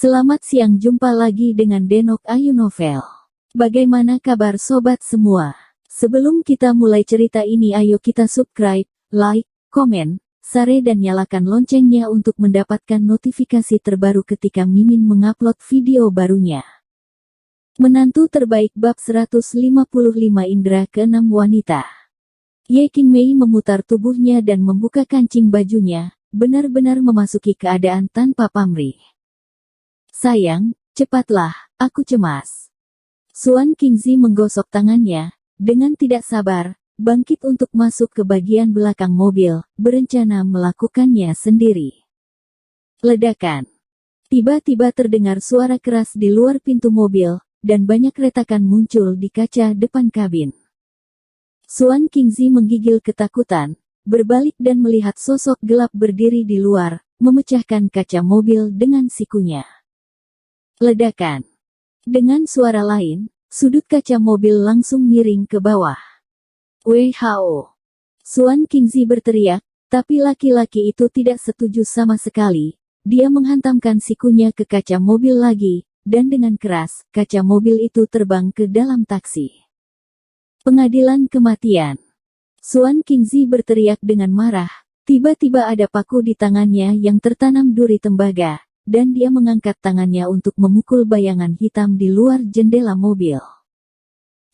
Selamat siang, jumpa lagi dengan Denok Ayu Novel. Bagaimana kabar sobat semua? Sebelum kita mulai cerita ini, ayo kita subscribe, like, komen, share dan nyalakan loncengnya untuk mendapatkan notifikasi terbaru ketika Mimin mengupload video barunya. Menantu terbaik bab 155 Indra ke-6 wanita. Ye Qingmei memutar tubuhnya dan membuka kancing bajunya, benar-benar memasuki keadaan tanpa pamrih. Sayang, cepatlah, aku cemas. Xuan Qingzi menggosok tangannya, dengan tidak sabar, bangkit untuk masuk ke bagian belakang mobil, berencana melakukannya sendiri. Ledakan. Tiba-tiba terdengar suara keras di luar pintu mobil, dan banyak retakan muncul di kaca depan kabin. Xuan Qingzi menggigil ketakutan, berbalik dan melihat sosok gelap berdiri di luar, memecahkan kaca mobil dengan sikunya. Ledakan. Dengan suara lain, sudut kaca mobil langsung miring ke bawah. "WHO!" Xuan Qingzi berteriak, tapi laki-laki itu tidak setuju sama sekali. Dia menghantamkan sikunya ke kaca mobil lagi, dan dengan keras, kaca mobil itu terbang ke dalam taksi. Pengadilan kematian. Xuan Qingzi berteriak dengan marah. Tiba-tiba ada paku di tangannya yang tertanam duri tembaga, dan dia mengangkat tangannya untuk memukul bayangan hitam di luar jendela mobil.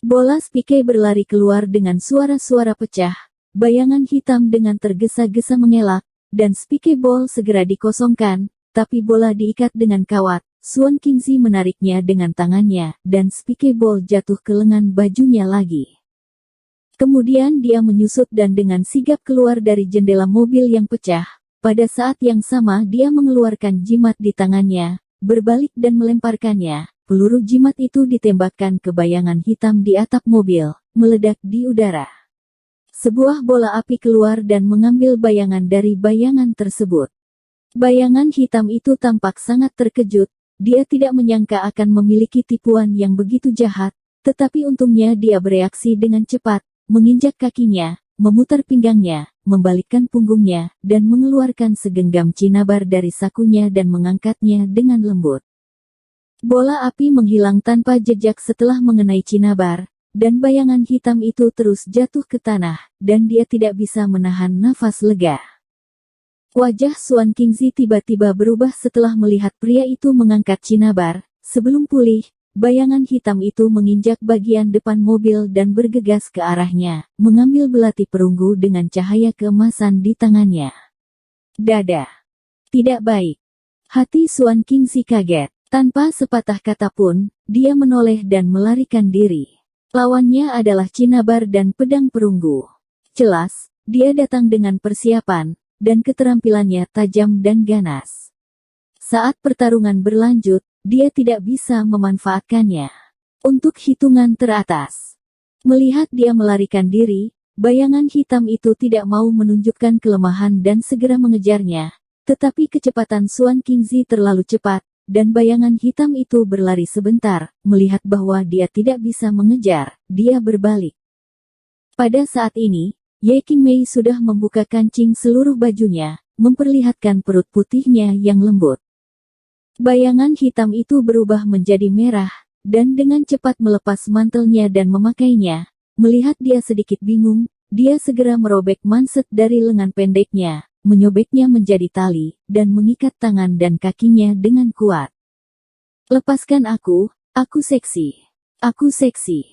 Bola spike berlari keluar dengan suara-suara pecah, bayangan hitam dengan tergesa-gesa mengelak, dan spike ball segera dikosongkan, tapi bola diikat dengan kawat. Xuan Qingzi menariknya dengan tangannya, dan spike ball jatuh ke lengan bajunya lagi. Kemudian dia menyusut dan dengan sigap keluar dari jendela mobil yang pecah. Pada saat yang sama dia mengeluarkan jimat di tangannya, berbalik dan melemparkannya. Peluru jimat itu ditembakkan ke bayangan hitam di atap mobil, meledak di udara. Sebuah bola api keluar dan mengambil bayangan dari bayangan tersebut. Bayangan hitam itu tampak sangat terkejut, dia tidak menyangka akan memiliki tipuan yang begitu jahat, tetapi untungnya dia bereaksi dengan cepat, menginjak kakinya, memutar pinggangnya, membalikkan punggungnya, dan mengeluarkan segenggam cinabar dari sakunya dan mengangkatnya dengan lembut. Bola api menghilang tanpa jejak setelah mengenai cinabar, dan bayangan hitam itu terus jatuh ke tanah, dan dia tidak bisa menahan nafas lega. Wajah Xuan Qingzi tiba-tiba berubah setelah melihat pria itu mengangkat cinabar. Sebelum pulih, bayangan hitam itu menginjak bagian depan mobil dan bergegas ke arahnya, mengambil belati perunggu dengan cahaya keemasan di tangannya. Dada. Tidak baik. Hati Xuan Qingzi kaget. Tanpa sepatah kata pun, dia menoleh dan melarikan diri. Lawannya adalah cinabar dan pedang perunggu. Jelas, dia datang dengan persiapan, dan keterampilannya tajam dan ganas. Saat pertarungan berlanjut, dia tidak bisa memanfaatkannya. Untuk hitungan teratas. Melihat dia melarikan diri, bayangan hitam itu tidak mau menunjukkan kelemahan dan segera mengejarnya. Tetapi kecepatan Xuan Qingzi terlalu cepat, dan bayangan hitam itu berlari sebentar. Melihat bahwa dia tidak bisa mengejar, dia berbalik. Pada saat ini, Ye Qingmei sudah membuka kancing seluruh bajunya, memperlihatkan perut putihnya yang lembut. Bayangan hitam itu berubah menjadi merah, dan dengan cepat melepas mantelnya dan memakainya. Melihat dia sedikit bingung, dia segera merobek manset dari lengan pendeknya, menyobeknya menjadi tali, dan mengikat tangan dan kakinya dengan kuat. "Lepaskan aku seksi. Aku seksi."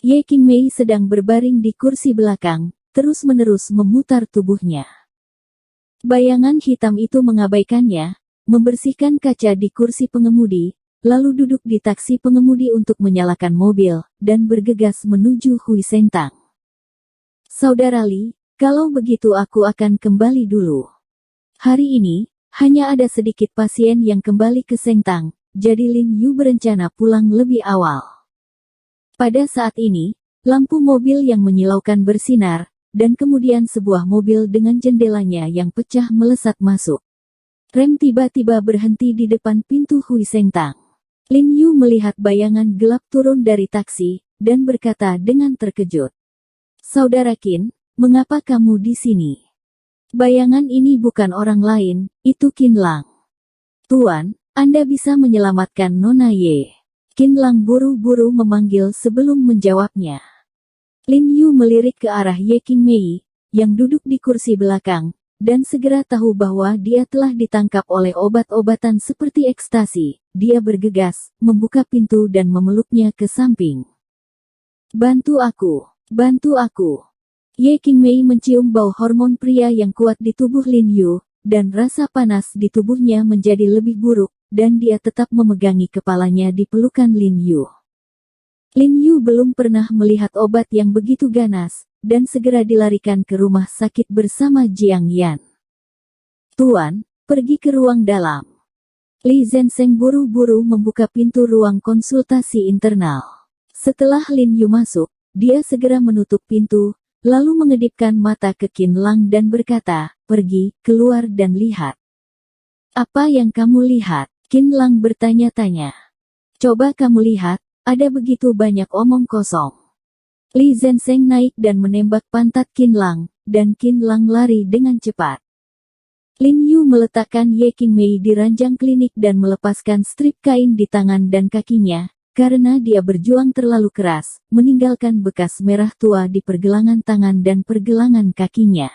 Ye Qingmei sedang berbaring di kursi belakang, terus-menerus memutar tubuhnya. Bayangan hitam itu mengabaikannya, membersihkan kaca di kursi pengemudi, lalu duduk di taksi pengemudi untuk menyalakan mobil, dan bergegas menuju Hui Sengtang. "Saudara Li, kalau begitu aku akan kembali dulu. Hari ini, hanya ada sedikit pasien yang kembali ke Sengtang, jadi Lin Yu berencana pulang lebih awal." Pada saat ini, lampu mobil yang menyilaukan bersinar, dan kemudian sebuah mobil dengan jendelanya yang pecah melesat masuk. Rem tiba-tiba berhenti di depan pintu Hui Sengtang. Lin Yu melihat bayangan gelap turun dari taksi, dan berkata dengan terkejut. "Saudara Qin, mengapa kamu di sini?" Bayangan ini bukan orang lain, itu Qin Lang. "Tuan, Anda bisa menyelamatkan Nona Ye. Qin Lang buru-buru memanggil sebelum menjawabnya. Lin Yu melirik ke arah Ye Qingmei, yang duduk di kursi belakang, dan segera tahu bahwa dia telah ditangkap oleh obat-obatan seperti ekstasi. Dia bergegas, membuka pintu dan memeluknya ke samping. Bantu aku, bantu aku. Ye Qingmei mencium bau hormon pria yang kuat di tubuh Lin Yu, dan rasa panas di tubuhnya menjadi lebih buruk, dan dia tetap memegangi kepalanya di pelukan Lin Yu. Lin Yu belum pernah melihat obat yang begitu ganas, dan segera dilarikan ke rumah sakit bersama Jiang Yan. Tuan, pergi ke ruang dalam. Li Zhensheng buru-buru membuka pintu ruang konsultasi internal. Setelah Lin Yu masuk, dia segera menutup pintu, lalu mengedipkan mata ke Qin Lang dan berkata, "Pergi, keluar dan lihat." "Apa yang kamu lihat?" Qin Lang bertanya-tanya. "Coba kamu lihat, ada begitu banyak omong kosong." Li Zhensheng naik dan menembak pantat Qin Lang, dan Qin Lang lari dengan cepat. Lin Yu meletakkan Ye Qingmei di ranjang klinik dan melepaskan strip kain di tangan dan kakinya, karena dia berjuang terlalu keras, meninggalkan bekas merah tua di pergelangan tangan dan pergelangan kakinya.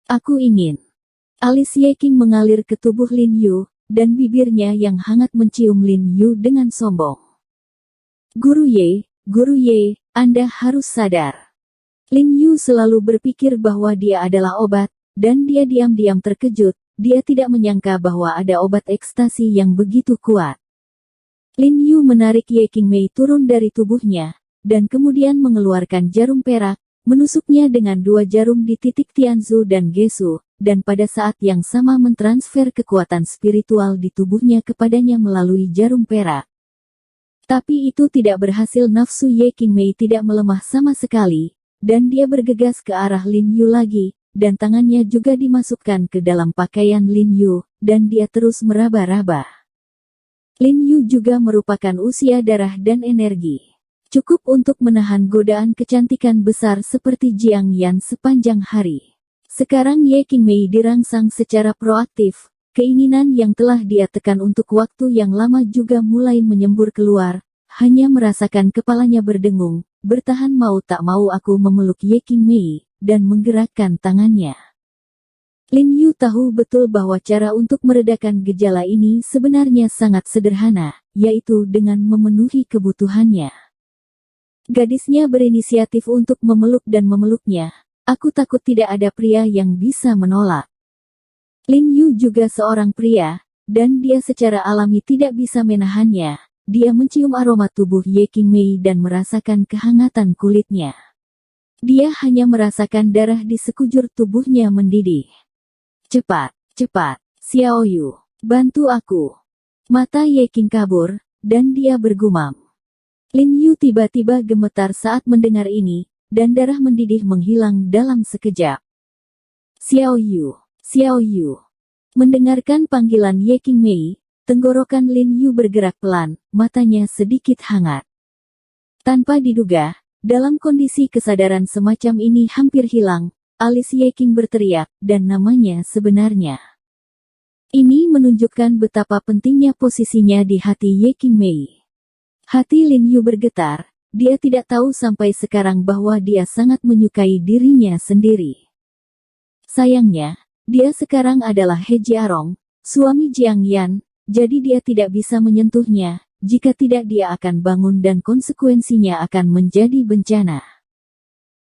"Aku ingin." Alis Ye Qing mengalir ke tubuh Lin Yu, dan bibirnya yang hangat mencium Lin Yu dengan sombong. Guru Ye, Anda harus sadar." Lin Yu selalu berpikir bahwa dia adalah obat, dan dia diam-diam terkejut. Dia tidak menyangka bahwa ada obat ekstasi yang begitu kuat. Lin Yu menarik Ye Qingmei turun dari tubuhnya, dan kemudian mengeluarkan jarum perak, menusuknya dengan 2 jarum di titik Tianzu dan Gesu, dan pada saat yang sama mentransfer kekuatan spiritual di tubuhnya kepadanya melalui jarum perak. Tapi itu tidak berhasil. Nafsu Ye Qingmei tidak melemah sama sekali, dan dia bergegas ke arah Lin Yu lagi, dan tangannya juga dimasukkan ke dalam pakaian Lin Yu, dan dia terus meraba-raba. Lin Yu juga merupakan usia darah dan energi. Cukup untuk menahan godaan kecantikan besar seperti Jiang Yan sepanjang hari. Sekarang Ye Qingmei dirangsang secara proaktif, keinginan yang telah dia tekan untuk waktu yang lama juga mulai menyembur keluar, hanya merasakan kepalanya berdengung, bertahan mau tak mau aku memeluk Ye Qingmei, dan menggerakkan tangannya. Lin Yu tahu betul bahwa cara untuk meredakan gejala ini sebenarnya sangat sederhana, yaitu dengan memenuhi kebutuhannya. Gadisnya berinisiatif untuk memeluk dan memeluknya. Aku takut tidak ada pria yang bisa menolak. Lin Yu juga seorang pria, dan dia secara alami tidak bisa menahannya. Dia mencium aroma tubuh Ye Qingmei dan merasakan kehangatan kulitnya. Dia hanya merasakan darah di sekujur tubuhnya mendidih. Cepat, Xiao Yu, bantu aku." Mata Ye Qing kabur, dan dia bergumam. Lin Yu tiba-tiba gemetar saat mendengar ini, dan darah mendidih menghilang dalam sekejap. Xiao Yu. Mendengarkan panggilan Ye Qingmei, tenggorokan Lin Yu bergerak pelan, matanya sedikit hangat. Tanpa diduga, dalam kondisi kesadaran semacam ini hampir hilang, alis Ye Qing berteriak, dan namanya sebenarnya. Ini menunjukkan betapa pentingnya posisinya di hati Ye Qingmei. Hati Lin Yu bergetar. Dia tidak tahu sampai sekarang bahwa dia sangat menyukai dirinya sendiri. Sayangnya, dia sekarang adalah He Jiarong, suami Jiang Yan, jadi dia tidak bisa menyentuhnya. Jika tidak dia akan bangun dan konsekuensinya akan menjadi bencana.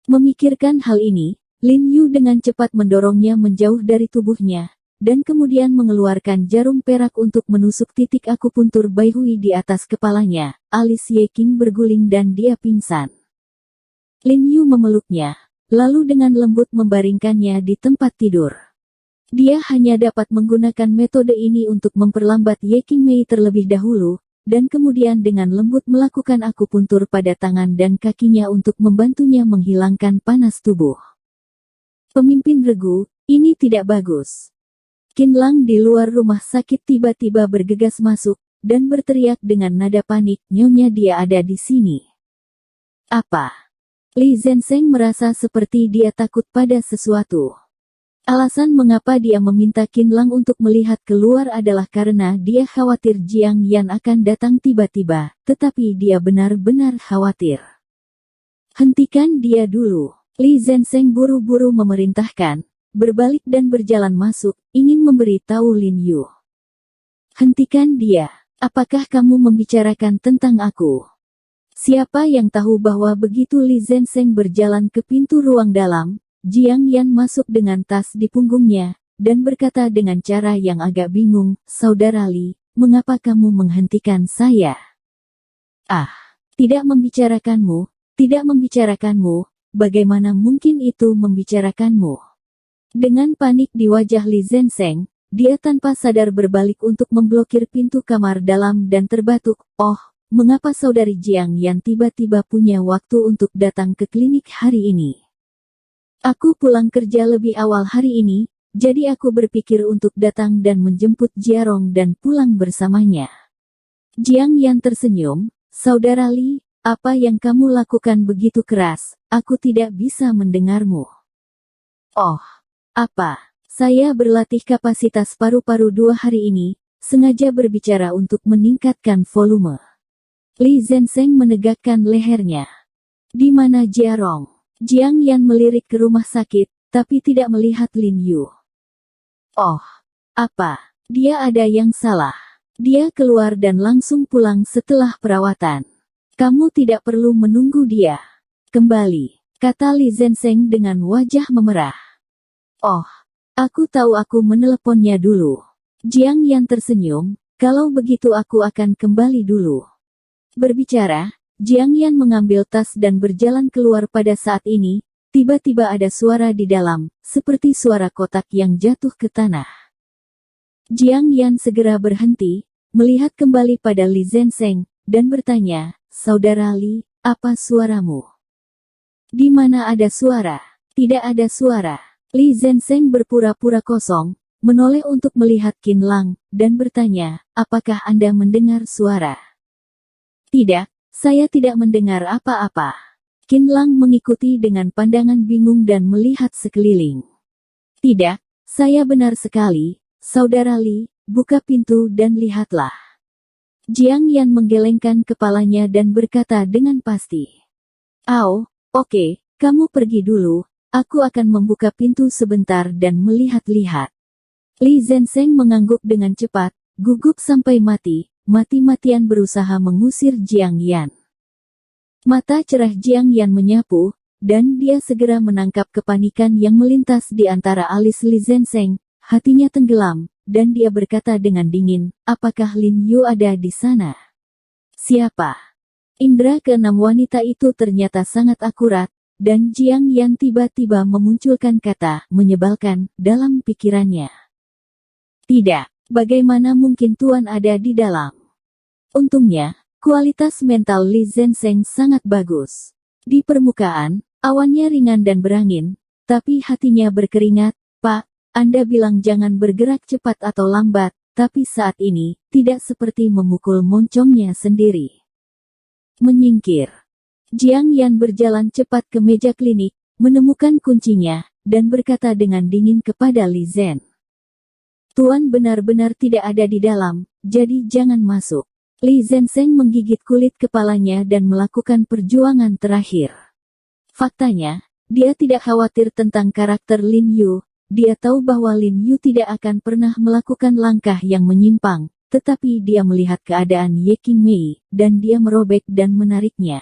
Memikirkan hal ini, Lin Yu dengan cepat mendorongnya menjauh dari tubuhnya, dan kemudian mengeluarkan jarum perak untuk menusuk titik akupuntur Baihui di atas kepalanya. Alis Ye Qing berguling dan dia pingsan. Lin Yu memeluknya, lalu dengan lembut membaringkannya di tempat tidur. Dia hanya dapat menggunakan metode ini untuk memperlambat Ye Qingmei terlebih dahulu, dan kemudian dengan lembut melakukan akupuntur pada tangan dan kakinya untuk membantunya menghilangkan panas tubuh. Pemimpin regu, ini tidak bagus. Qin Lang di luar rumah sakit tiba-tiba bergegas masuk, dan berteriak dengan nada panik, "Nyonya, dia ada di sini." "Apa?" Li Zhensheng merasa seperti dia takut pada sesuatu. Alasan mengapa dia meminta Qin Lang untuk melihat keluar adalah karena dia khawatir Jiang Yan akan datang tiba-tiba, tetapi dia benar-benar khawatir. Hentikan dia dulu. Li Zhensheng buru-buru memerintahkan, berbalik dan berjalan masuk, ingin memberi tahu Lin Yu. Hentikan dia. Apakah kamu membicarakan tentang aku? Siapa yang tahu bahwa begitu Li Zhensheng berjalan ke pintu ruang dalam, Jiang Yan masuk dengan tas di punggungnya, dan berkata dengan cara yang agak bingung, "Saudara Li, mengapa kamu menghentikan saya?" "Ah, tidak membicarakanmu, bagaimana mungkin itu membicarakanmu?" Dengan panik di wajah Li Zhensheng, dia tanpa sadar berbalik untuk memblokir pintu kamar dalam dan terbatuk, "Oh, mengapa saudari Jiang Yan tiba-tiba punya waktu untuk datang ke klinik hari ini? Aku pulang kerja lebih awal hari ini, jadi aku berpikir untuk datang dan menjemput Jiarong dan pulang bersamanya." Jiang Yan tersenyum, "Saudara Li, apa yang kamu lakukan begitu keras, aku tidak bisa mendengarmu." "Oh, apa? Saya berlatih kapasitas paru-paru 2 hari ini, sengaja berbicara untuk meningkatkan volume." Li Zhensheng menegakkan lehernya. "Di mana Jiarong?" Jiang Yan melirik ke rumah sakit, tapi tidak melihat Lin Yu. "Oh, apa? Dia ada yang salah. Dia keluar dan langsung pulang setelah perawatan. Kamu tidak perlu menunggu dia. Kembali," kata Li Zhensheng dengan wajah memerah. "Oh, aku tahu aku meneleponnya dulu." Jiang Yan tersenyum, "Kalau begitu aku akan kembali dulu." Berbicara, Jiang Yan mengambil tas dan berjalan keluar. Pada saat ini, tiba-tiba ada suara di dalam, seperti suara kotak yang jatuh ke tanah. Jiang Yan segera berhenti, melihat kembali pada Li Zhensheng, dan bertanya, "Saudara Li, apa suaramu?" "Di mana ada suara?" "Tidak ada suara." Li Zhensheng berpura-pura kosong, menoleh untuk melihat Qin Lang, dan bertanya, "Apakah Anda mendengar suara?" "Tidak. Saya tidak mendengar apa-apa." Qin Lang mengikuti dengan pandangan bingung dan melihat sekeliling. "Tidak, saya benar sekali, Saudara Li, buka pintu dan lihatlah." Jiang Yan menggelengkan kepalanya dan berkata dengan pasti, "Oh, oke, kamu pergi dulu, aku akan membuka pintu sebentar dan melihat-lihat." Li Zhensheng mengangguk dengan cepat, gugup sampai mati-matian berusaha mengusir Jiang Yan. Mata cerah Jiang Yan menyapu, dan dia segera menangkap kepanikan yang melintas di antara alis Li Zhensheng, hatinya tenggelam, dan dia berkata dengan dingin, "Apakah Lin Yu ada di sana?" "Siapa?" Indra keenam wanita itu ternyata sangat akurat, dan Jiang Yan tiba-tiba memunculkan kata "menyebalkan" dalam pikirannya. "Tidak. Bagaimana mungkin Tuan ada di dalam?" Untungnya, kualitas mental Li Zhensheng sangat bagus. Di permukaan, awannya ringan dan berangin, tapi hatinya berkeringat. "Pak, Anda bilang jangan bergerak cepat atau lambat, tapi saat ini, tidak seperti memukul moncongnya sendiri." Menyingkir. Jiang Yan berjalan cepat ke meja klinik, menemukan kuncinya, dan berkata dengan dingin kepada Li Zhen, "Tuan benar-benar tidak ada di dalam, jadi jangan masuk." Li Zhensheng menggigit kulit kepalanya dan melakukan perjuangan terakhir. Faktanya, dia tidak khawatir tentang karakter Lin Yu. Dia tahu bahwa Lin Yu tidak akan pernah melakukan langkah yang menyimpang, tetapi dia melihat keadaan Ye Qingmei, dan dia merobek dan menariknya.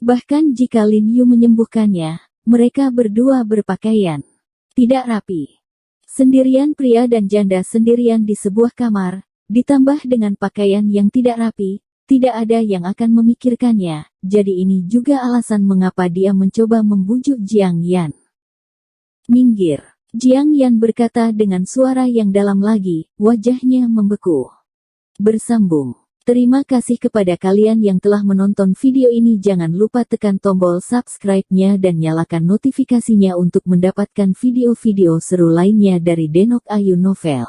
Bahkan jika Lin Yu menyembuhkannya, mereka berdua berpakaian tidak rapi. Sendirian pria dan janda sendirian di sebuah kamar, ditambah dengan pakaian yang tidak rapi, tidak ada yang akan memikirkannya, jadi ini juga alasan mengapa dia mencoba membujuk Jiang Yan. "Minggir," Jiang Yan berkata dengan suara yang dalam lagi, wajahnya membeku. Bersambung. Terima kasih kepada kalian yang telah menonton video ini. Jangan lupa tekan tombol subscribe-nya dan nyalakan notifikasinya untuk mendapatkan video-video seru lainnya dari Denok Ayu Novel.